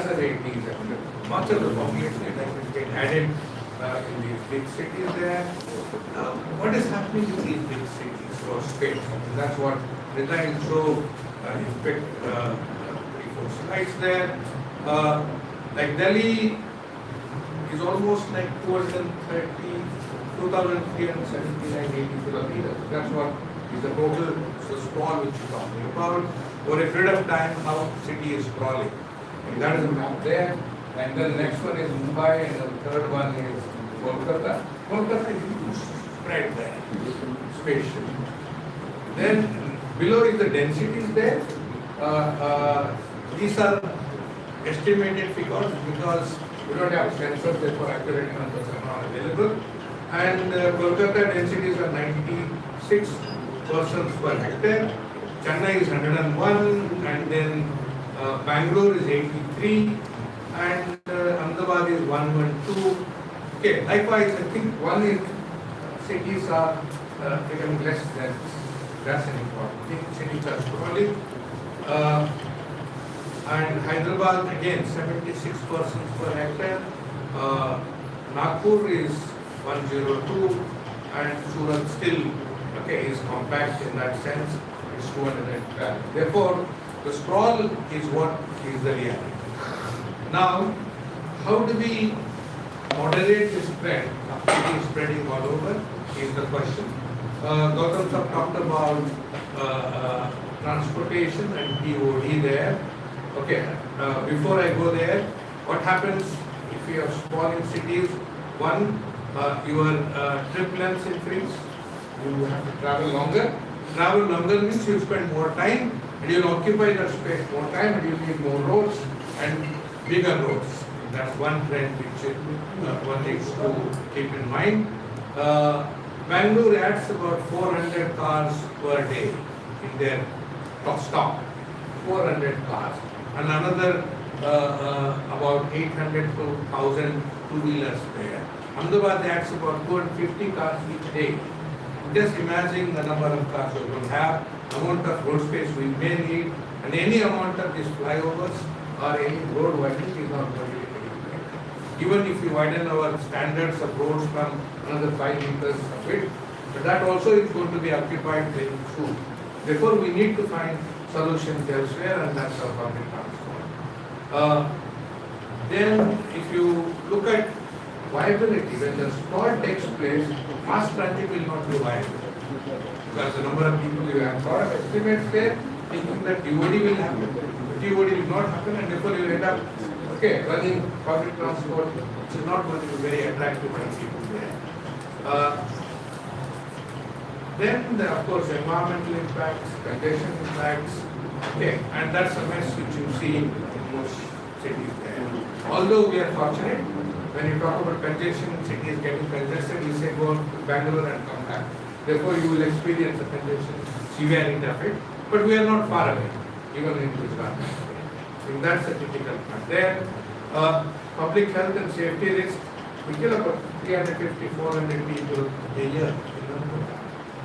80s, and much of the population has been added in these big cities there. What is happening in these big cities for space? That's what design show. In fact, 3-4 slides there. Like Delhi is almost like 2,379 kilometers. That's what is the total sprawl which you're talking about. Over a period of time, how city is sprawling. And that is the map there. And then the next one is Mumbai, and the third one is Kolkata. Kolkata is huge spread there, spatially. Then below is the densities there. These are estimated figures because we don't have sensors, therefore accurate numbers are not available. And Kolkata densities are 96 persons per hectare. Chennai is 101, and then Bangalore is 83, and Ahmedabad is 112. Okay, likewise, I think one is cities are becoming less dense. That's an important thing. Cities are sprawling. And Hyderabad again 76 persons per hectare. Nagpur is 102, and Surat still is compact in that sense. It's 212. Therefore, the sprawl is what is the reality. Now, how do we moderate the spread? Cities spreading all over is the question. Gautam sir talked about transportation and TOD there. Okay, before I go there, what happens if you have sprawling cities? One, your trip length increase. You have to travel longer. Travel longer means you spend more time, and you'll occupy that space more time, and you'll need more roads and bigger roads. That's one trend which one needs to keep in mind. Bangalore adds about 400 cars per day in their stock. 400 cars. And another about 800 to 1,000 two-wheelers there. Ahmedabad adds about 250 cars each day. Just imagine the number of cars we will have, amount of road space we may need, and any amount of these flyovers or any road widening is not going to be very. Even if you widen our standards of roads from another 5 meters of width, but that also is going to be occupied very soon. Therefore, we need to find solutions elsewhere, and that's our public transport. Then, if you look at viability, when the sprawl takes place, mass transit will not be viable. Because the number of people you have, lot of estimates there, thinking that TOD will happen. The TOD will not happen, and therefore you end up running public transport, which is not going to be very attractive for people there. Then, of course, environmental impacts, congestion impacts, and that's a mess which you see in most cities there. Although we are fortunate, when you talk about congestion, cities getting congested, you say go to Bangalore and come back. Therefore, you will experience the congestion, severity of it, but we are not far away, even in Gujarat. I think that's a typical part. There, public health and safety risk, we kill about 350, 400 people a year.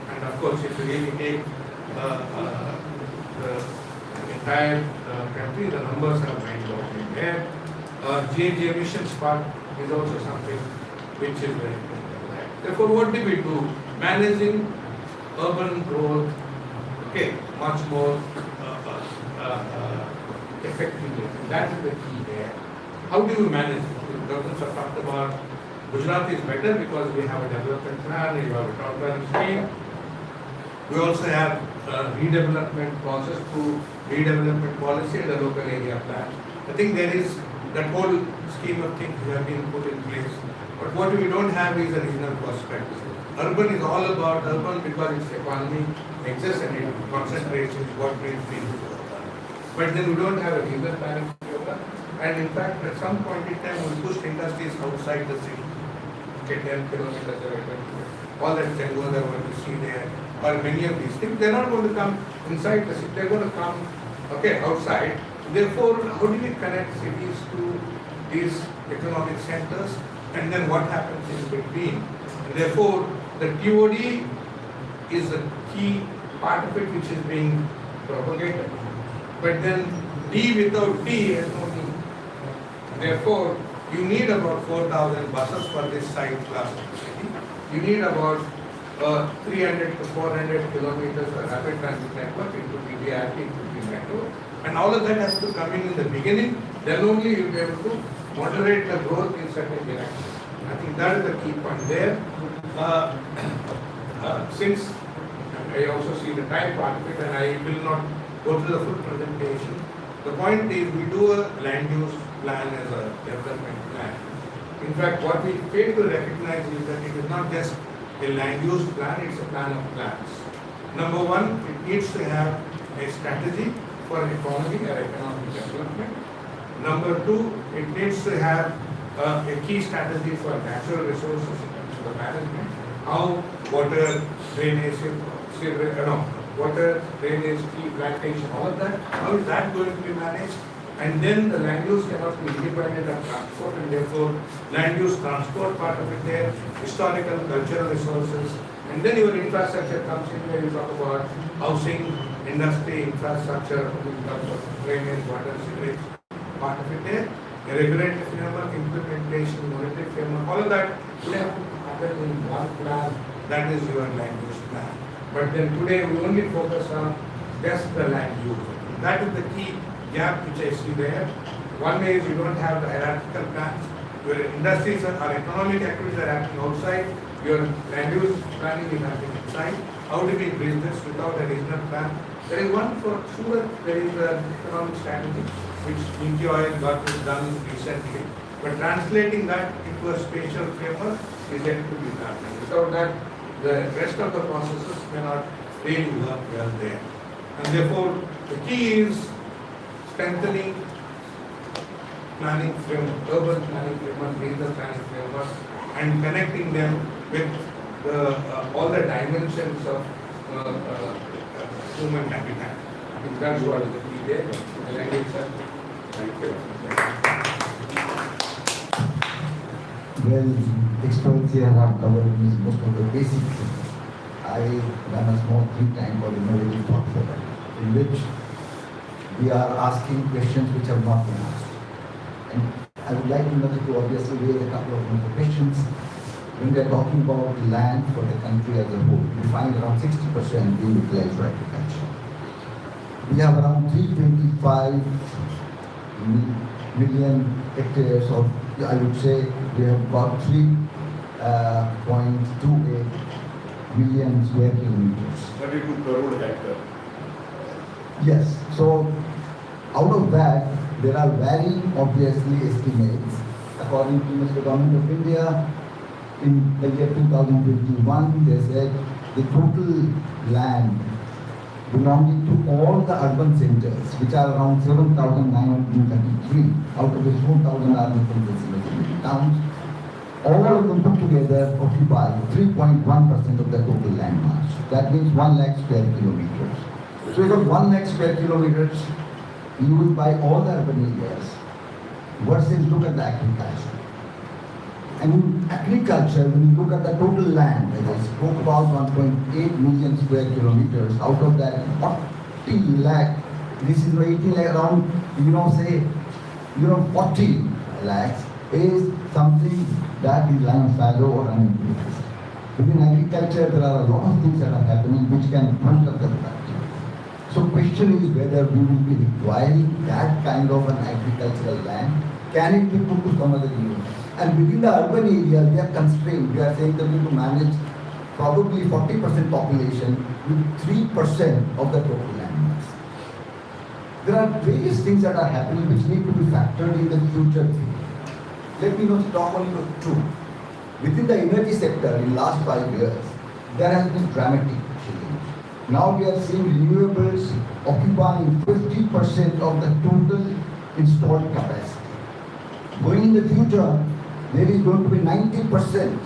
And of course, if you really take the entire country, the numbers are mind-boggling there. GHG emissions part is also something which is very important. Therefore, what do we do? Managing urban growth, much more effectively. That is the key there. How do you manage it? Doctors have talked about Gujarat is better because we have a development plan, we have a top-down scheme. We also have redevelopment process through redevelopment policy and the local area plan. I think there is that whole scheme of things have been put in place. But what we don't have is a regional perspective. Urban is all about urban because its economy exists and it concentrates in what brings people to urban. But then we don't have a regional planning program. And in fact, at some point in time, we pushed industries outside the city. 10 kilometers away, 20 kilometers. All that Chengos are going to see there, or many of these things, they're not going to come inside the city, they're going to come outside. Therefore, how do we connect cities to these economic centers, and then what happens in between? And therefore, the TOD is the key part of it which is being propagated. But then D without T has no meaning. Therefore, you need about 4,000 buses for this size class of the city. You need about 300 to 400 kilometers of rapid transit network. It could be BRT, it could be metro. And all of that has to come in the beginning. Then only you will be able to moderate the growth in certain directions. I think that is the key point there. Since I also see the time part of it, and I will not go through the full presentation. The point is, we do a land use plan as a development plan. In fact, what we fail to recognize is that it is not just a land use plan, it's a plan of plans. Number one, it needs to have a strategy for economy or economic development. Number two, it needs to have a key strategy for natural resources in terms of the management, how water, drainage, water, drainage, tea plantation, all of that, how is that going to be managed? And then the land use cannot be independent of transport, and therefore land use transport part of it there, historical, cultural resources, and then your infrastructure comes in where you talk about housing, industry, infrastructure, in terms of drainage, water, sewage, part of it there, a regulatory framework, implementation, monetary framework, all of that would have to happen in one plan. That is your land use plan. But then today we only focus on just the land use. That is the key gap which I see there. One is you don't have the hierarchical plans. Your industries or economic activities are happening outside. Your land use planning is happening inside. How do we bridge this without a regional plan? There is one for sure. There is an economic strategy which India Oil got done recently. But translating that into a spatial framework is yet to be done. Without that, the rest of the processes cannot really work well there. And therefore, the key is strengthening planning framework, urban planning framework, regional planning framework, and connecting them with all the dimensions of human habitat. I think that's what is the key there. And I think, sir, thank you. Well, experts here have covered most of the basic things. I run a small think tank called Innovative Thought Forum, in which we are asking questions which have not been asked. And I would like to obviously raise a couple of more questions. When we are talking about land for the country as a whole, we find around 60% being utilized for agriculture. We have around 325 million hectares of, I would say, we have about 3.28 million square kilometers. 32 crore hectares. Yes, so out of that, there are varying, obviously, estimates. According to the Government of India, in the year 2021, they said the total land belonging to all the urban centers, which are around 7,933, out of which 4,000 are within towns, all of them put together occupy 3.1% of the total land mass. That means 1 lakh square kilometers. So you got 1 lakh square kilometers used by all the urban areas versus look at the agriculture. And in agriculture, when you look at the total land, as I spoke about 1.8 million square kilometers, out of that 40 lakh, this is 80 lakh, around, 40 lakhs is something that is land fallow or unutilized. Within agriculture, there are a lot of things that are happening which can boost up the productivity. So question is whether we will be requiring that kind of an agricultural land. Can it be put to some other use? And within the urban area, we are constrained. We are saying that we need to manage probably 40% population with 3% of the total land mass. There are various things that are happening which need to be factored in the future. Let me not talk only about two. Within the energy sector in the last 5 years, there has been dramatic change. Now we are seeing renewables occupying 50% of the total installed capacity. Going in the future, there is going to be 90%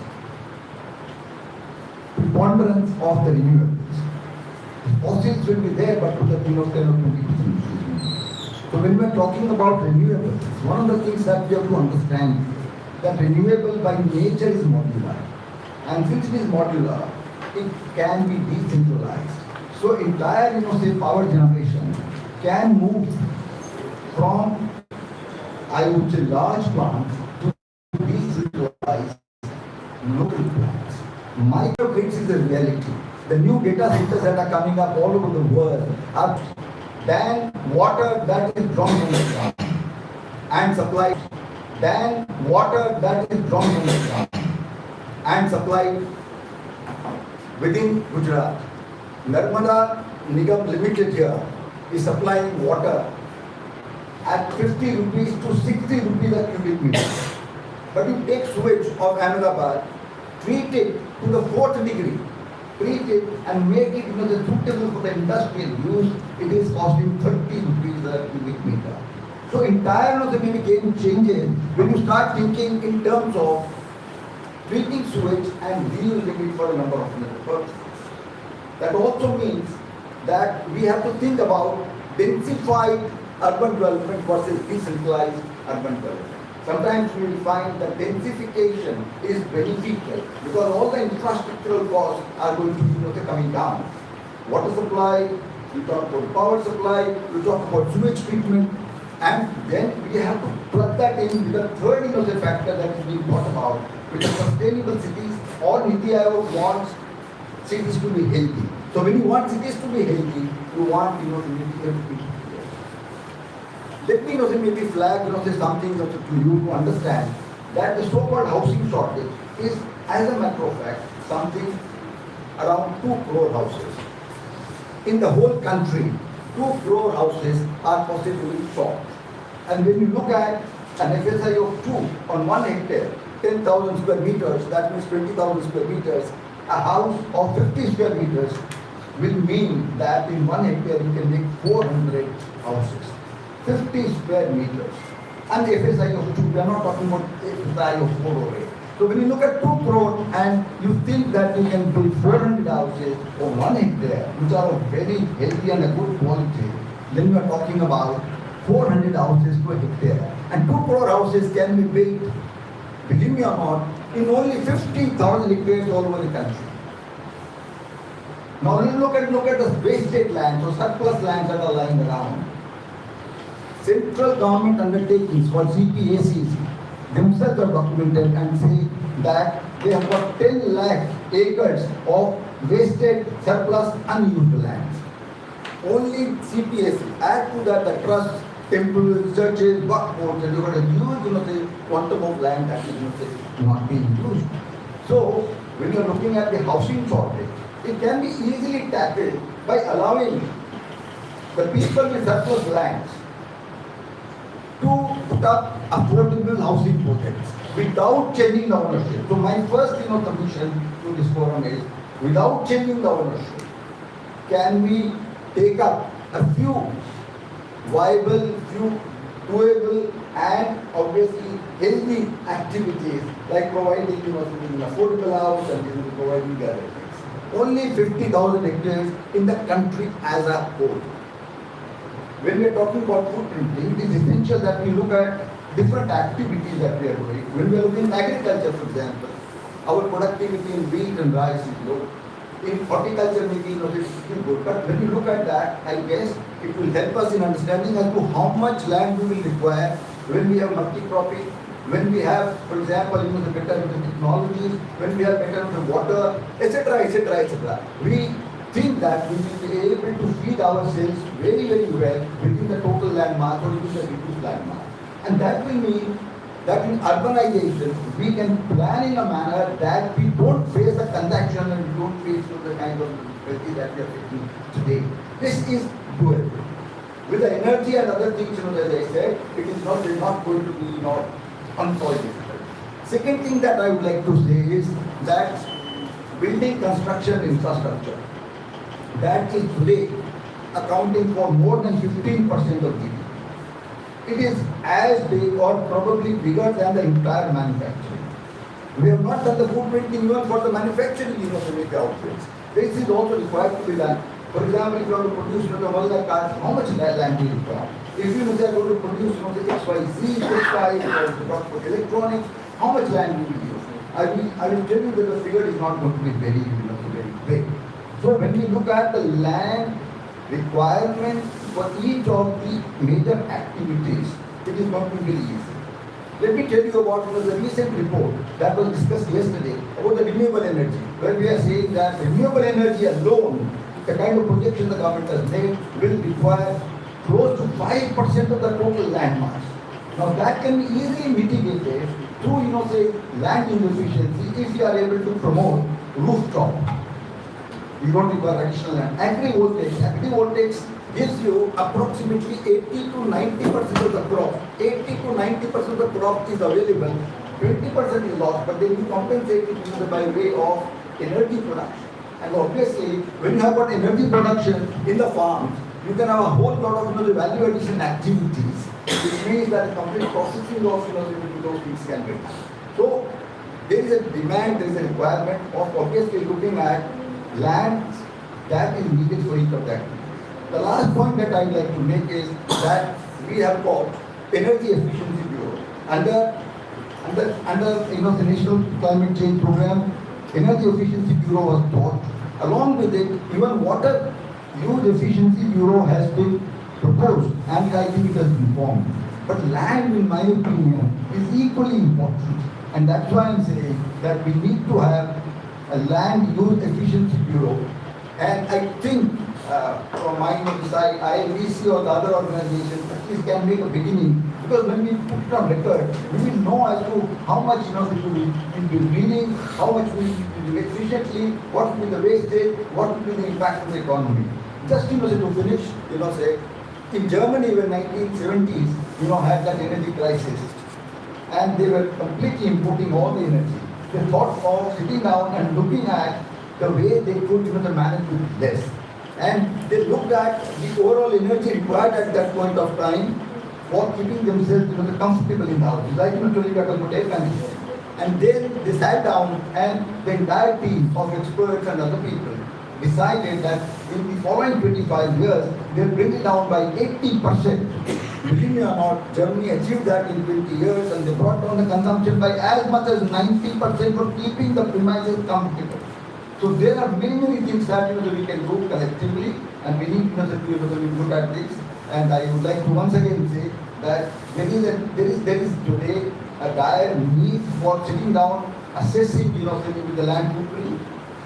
preponderance of the renewables. The fossils will be there, but to the tune of 10 or 20%. So when we are talking about renewables, one of the things that we have to understand that renewable by nature is modular. And since it is modular, it can be decentralized. So entire, say power generation can move from I would say, large plants to decentralize local plants. Microgrids is a reality. The new data centers that are coming up all over the world are than water that is drawn from the ground and supplied than water that is drawn from the ground and supplied within Gujarat. Narmada Nigam Limited here is supplying water at 50 rupees to 60 rupees a cubic meter. But you take sewage of Ahmedabad, treat it to the fourth degree, treat it and make it suitable for the industrial use, it is costing 30 rupees a cubic meter. So entire maybe game changes when you start thinking in terms of treating sewage and reusing it for a number of purposes. That also means that we have to think about densified urban development versus decentralized urban development. Sometimes we will find that densification is beneficial because all the infrastructural costs are going to be coming down. Water supply, we talk about power supply, we talk about sewage treatment, and then we have to plug that in with the third factor that is being thought about, which is sustainable cities. All Niti Aayog wants cities to be healthy. So when you want cities to be healthy, you want let me maybe flag say something to you to understand that the so-called housing shortage is, as a matter of fact, something around 2 crore houses. In the whole country, 2 crore houses are possibly short. And when you look at an FSI of 2 on 1 hectare, 10,000 square meters, that means 20,000 square meters, a house of 50 square meters will mean that in 1 hectare you can make 400 houses. 50 square meters. And the FSI of 2, we are not talking about FSI of 4 or 8. So when you look at 2 crore and you think that you can build 400 houses on 1 hectare, which are of very healthy and a good quality, then you are talking about 400 houses per hectare. And 2 crore houses can be built, believe me or not, in only 50,000 hectares all over the country. Now look at the wasted lands or surplus lands that are lying around. Central government undertakings called CPACs themselves are documented and say that they have got 10 lakh acres of wasted, surplus, unused lands. Only CPAC. Add to that the trusts, temples, churches, work boards, and you got a huge quantum of land that is not being used. So when you are looking at the housing shortage, it can be easily tackled by allowing the people with surplus lands to put up affordable housing projects without changing the ownership. So my first submission to this forum is, without changing the ownership, can we take up a few viable, few doable and obviously healthy activities like providing an affordable house and providing the other things. Only 50,000 hectares in the country as a whole. When we are talking about food printing, it is essential that we look at different activities that we are doing. When we are looking at agriculture, for example, our productivity in wheat and rice is low. In horticulture, maybe it's still good. But when you look at that, I guess it will help us in understanding as to how much land we will require when we have multi-cropping, when we have, for example, the better technologies, when we have better water, etc., etc., etc. We think that we will be able to feed ourselves very, very well within the total land mass or within the reduced land mass. And that will mean that in urbanization, we can plan in a manner that we don't face the consumption and we don't face the kind of difficulty that we are facing today. This is doable. With the energy and other things, as I said, it is not going to be unsolved difficult. Second thing that I would like to say is that building construction infrastructure, that is today accounting for more than 15% of GDP. It is as big or probably bigger than the entire manufacturing. We have not done the food printing even for the manufacturing of outfits. This is also required to be done. For example, if you want to produce the cars, how much land do you require? If you are going to produce the XYZ textiles or electronics, how much land do you use? I will tell you that the figure is not going to be very big. So when we look at the land requirement for each of the major activities, it is going to be very easy. Let me tell you about the recent report that was discussed yesterday about the renewable energy, where we are saying that renewable energy alone, the kind of projection the government has made, will require close to 5% of the total land mass. Now that can be easily mitigated through, say, land use efficiency if you are able to promote rooftop. You don't require additional land. Agrivoltaics gives you approximately 80 to 90% of the crop. 80 to 90% of the crop is available. 20% is lost, but then you compensate it by way of energy production. And obviously, when you have got energy production in the farms, you can have a whole lot of the value addition activities, which means that the complete processing of those things can be done. So there is a demand, there is a requirement of obviously looking at land that is needed for each of that. The last point that I would like to make is that we have got Energy Efficiency Bureau under the National Climate Change Program. Energy Efficiency Bureau was thought. Along with it, even Water Use Efficiency Bureau has been proposed, and I think it has been formed. But land, in my opinion, is equally important, and that's why I'm saying that we need to have a Land Use Efficiency Bureau. And I think from my side, ILBC or the other organizations at least can make a beginning, because when we put it on record, we will know as to how much we will be breathing, how much we will efficiently, what will be the wastage, what will be the impact on the economy. Just to finish, say, in Germany when 1970s, had that energy crisis, and they were completely importing all the energy. They thought of sitting down and looking at the way they could manage with less. And they looked at the overall energy required at that point of time for keeping themselves comfortable in the house. Like telling that about air conditioning. And then they sat down, and the entire team of experts and other people decided that in the following 25 years, they'll bring it down by 80%. Believe me or not, Germany achieved that in 20 years, and they brought down the consumption by as much as 90% for keeping the premises comfortable. So there are many things that we can do collectively, and we need to look at this. And I would like to once again say that there is today a dire need for sitting down, assessing the land footprint,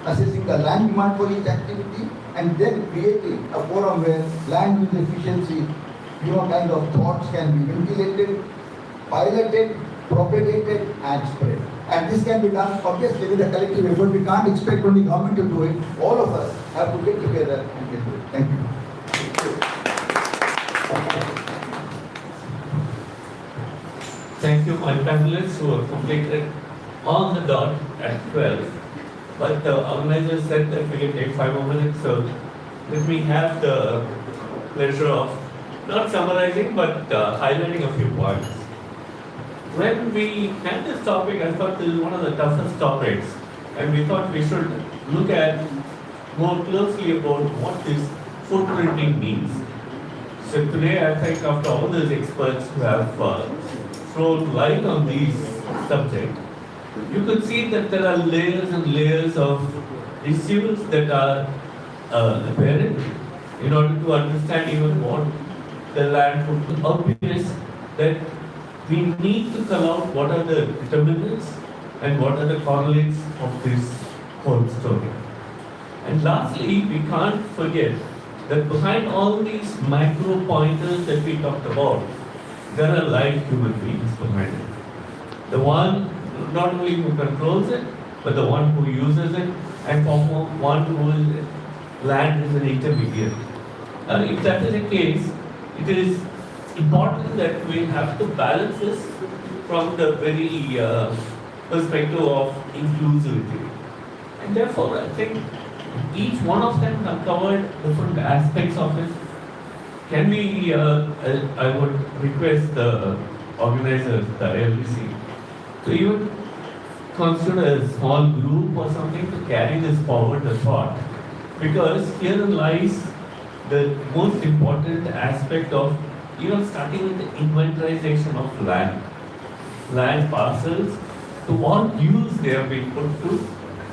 assessing the land demand for each activity, and then creating a forum where land use efficiency kind of thoughts can be ventilated, piloted, propagated, and spread. And this can be done obviously with a collective effort. We can't expect only government to do it. All of us have to get together and get to it. Thank you. Thank you, my panelists who have completed on the dot at 12. But the organizers said that we can take 5 more minutes, so let me have the pleasure of not summarizing but highlighting a few points. When we had this topic, I thought this is one of the toughest topics, and we thought we should look at more closely about what this footprinting means. So today, I think after all these experts who have thrown light on these subjects, you could see that there are layers and layers of issues that are apparent in order to understand even what the land footprint. Obvious that we need to call out what are the determinants and what are the correlates of this whole story. And lastly, we can't forget that behind all these macro pointers that we talked about, there are live human beings behind it. The one not only who controls it, but the one who uses it, and for one who is land is an intermediary. If that is the case, it is important that we have to balance this from the very perspective of inclusivity. And therefore, I think each one of them have covered different aspects of it. Can we, I would request the organizers, the ILBC, to even consider a small group or something to carry this forward, the thought. Because herein lies the most important aspect of starting with the inventarization of land parcels, to what use they have been put to,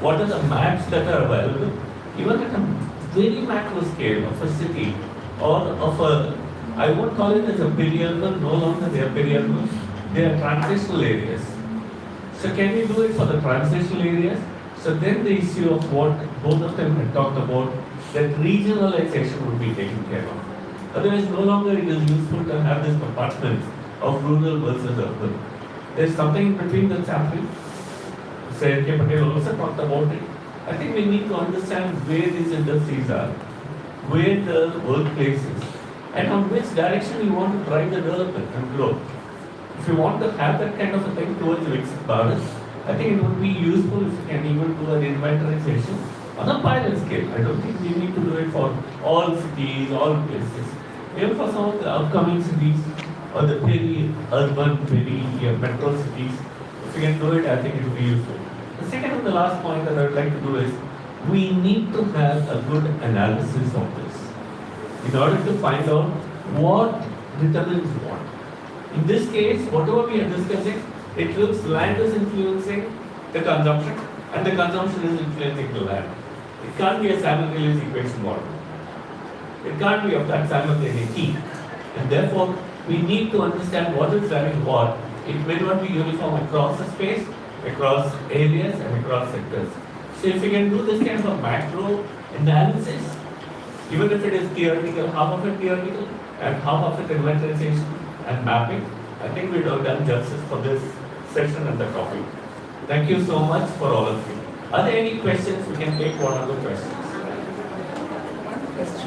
what are the maps that are available, even at a very macro scale of a city or of a I won't call it as a peri-urban, no longer they are peri-urban, they are transitional areas. So can we do it for the transitional areas? So then the issue of what both of them had talked about, that regionalization would be taken care of. Otherwise, no longer it is useful to have this compartment of rural versus urban. There's something between the sampling. Sir K. Patel also talked about it. I think we need to understand where these industries are, where the workplace is, and on which direction we want to drive the development and growth. If you want to have that kind of a thing towards Viksit Bharat, I think it would be useful if you can even do an inventarization on a pilot scale. I don't think we need to do it for all cities, all places. Even for some of the upcoming cities or the peri-urban, peri-metro cities, if we can do it, I think it would be useful. The second and the last point that I would like to do is, we need to have a good analysis of this in order to find out what determines what. In this case, whatever we are discussing, it looks land is influencing the consumption and the consumption is influencing the land. It can't be a simultaneous equation model. It can't be of that simultaneity. And therefore, we need to understand what is driving what. It may not be uniform across the space, across areas and across sectors. So if we can do this kind of a macro analysis, even if it is theoretical, half of it theoretical and half of it inventarization and mapping, I think we'd have done justice for this session and the topic. Thank you so much for all of you. Are there any questions? We can take one other question.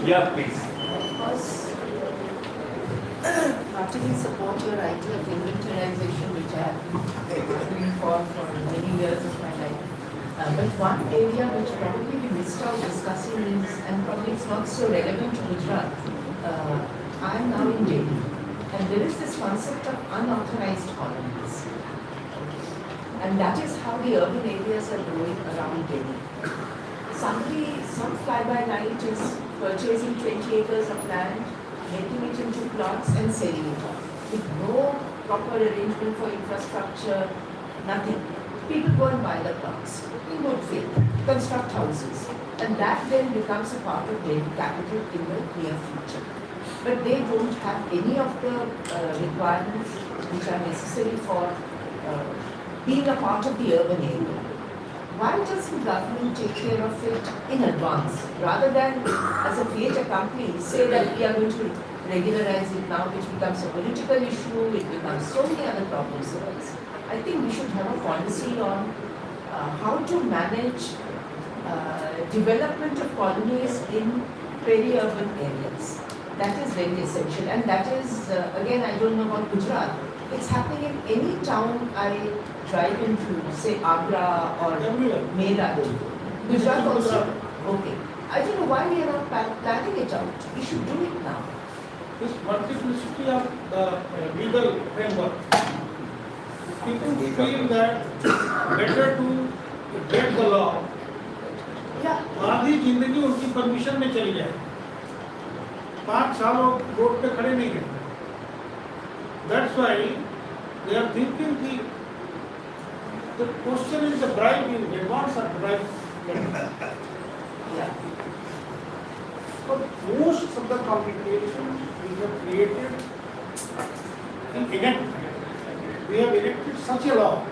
Yeah, please. Heartily support your idea of inventarization, which I have been for many years of my life. But one area which probably we missed out discussing is, and probably it's not so relevant to Gujarat, I am now in Delhi, and there is this concept of unauthorized colonies. And that is how the urban areas are growing around Delhi. Some fly-by-night is purchasing 20 acres of land, making it into plots and selling it off, with no proper arrangement for infrastructure, nothing. People go and buy the plots in good faith, construct houses, and that then becomes a part of Delhi capital in the near future. But they don't have any of the requirements which are necessary for being a part of the urban area. Why doesn't government take care of it in advance, rather than as a theatre company say that we are going to regularize it now, which becomes a political issue, it becomes so many other problems arise. I think we should have a policy on how to manage development of colonies in peri-urban areas. That is very essential, and that is, again, I don't know about Gujarat, it's happening in any town I drive into, say Agra or Meerut. Gujarat also? Okay. I don't know why we are not planning it out. We should do it now. This multiplicity of the legal framework, people feel that better to break the law. Yeah. आधी जिंदगी उनकी permission में चली जाए, 5 साल वो road पे खड़े नहीं रहते. That's why they are thinking the question is the bribe in advance or bribe later. Yeah. But most of the complications we have created, and again, we have erected such a law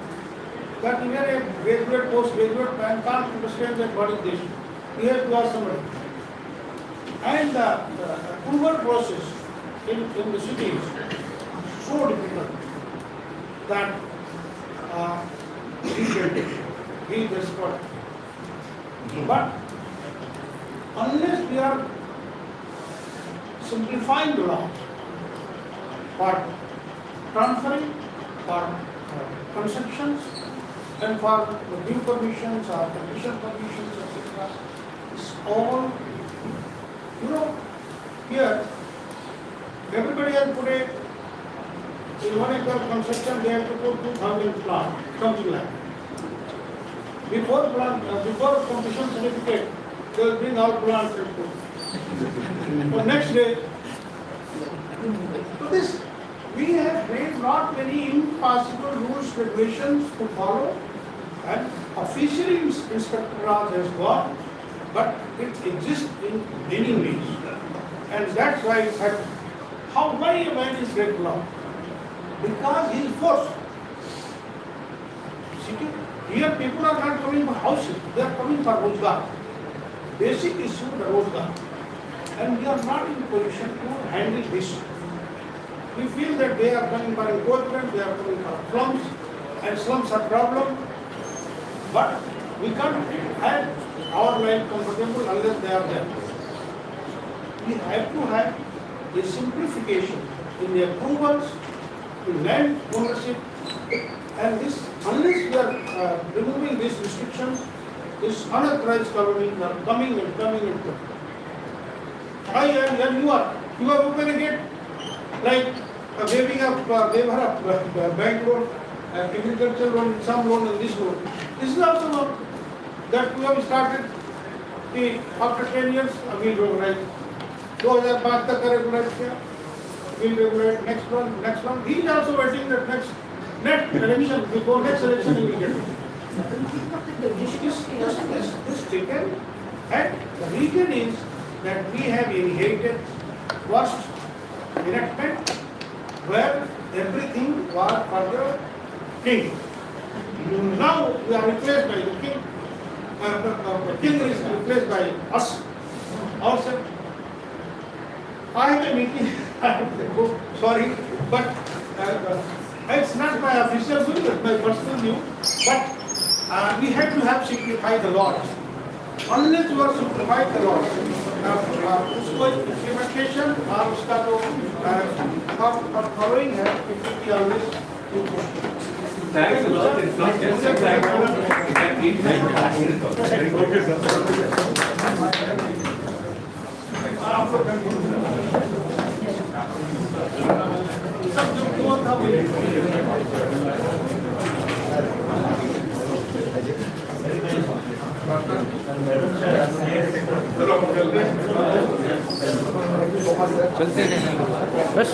that even a graduate, postgraduate man can't understand that what is this. He has to ask somebody. And the approval process in the city is so difficult that we desperate. But unless we are simplifying the law for transferring, for constructions, and for the new permissions or condition permissions, etc., it's all, here, everybody has put a, in 1 acre construction, they have to put 2,000 plants, something like that. Before completion certificate, they will bring out plants and put. The next day, so this, we have made not many impossible rules, regulations to follow, and officially Inspector Raj has got, but it exists in many ways. And that's why it had why a man is breaking law? Because he is forced. City, here people are not coming for housing, they are coming for Rozgar. Basic issue the Rozgar. And we are not in position to handle this. We feel that they are coming for encroachment, they are coming for slums, and slums are problem. But we can't have our life comfortable unless they are there. We have to have a simplification in the approvals, in land ownership, and this, unless we are removing these restrictions, this unauthorized colonies are coming and coming and coming. And you are open again, like waiving up waiver of bank loan, agricultural loan, some loan and this loan. This is also one that we have started. After 10 years, we will regulate. 2005 तक regulate किया, will regulate next one. He is also waiting that next election, before next election he will get it. This taken, and the reason is that we have inherited vast enactment where everything was for the king. Now we are replaced by the king. The king is replaced by us, ourselves. I have a meeting, sorry, but it's not my official view, it's my personal view, but we have to have simplified the law. Unless you are simplified the law, उसको implementation और उसका जो following है, it will be always impossible. Thanks a lot. It's not just a background. You can eat very चलते हैं बस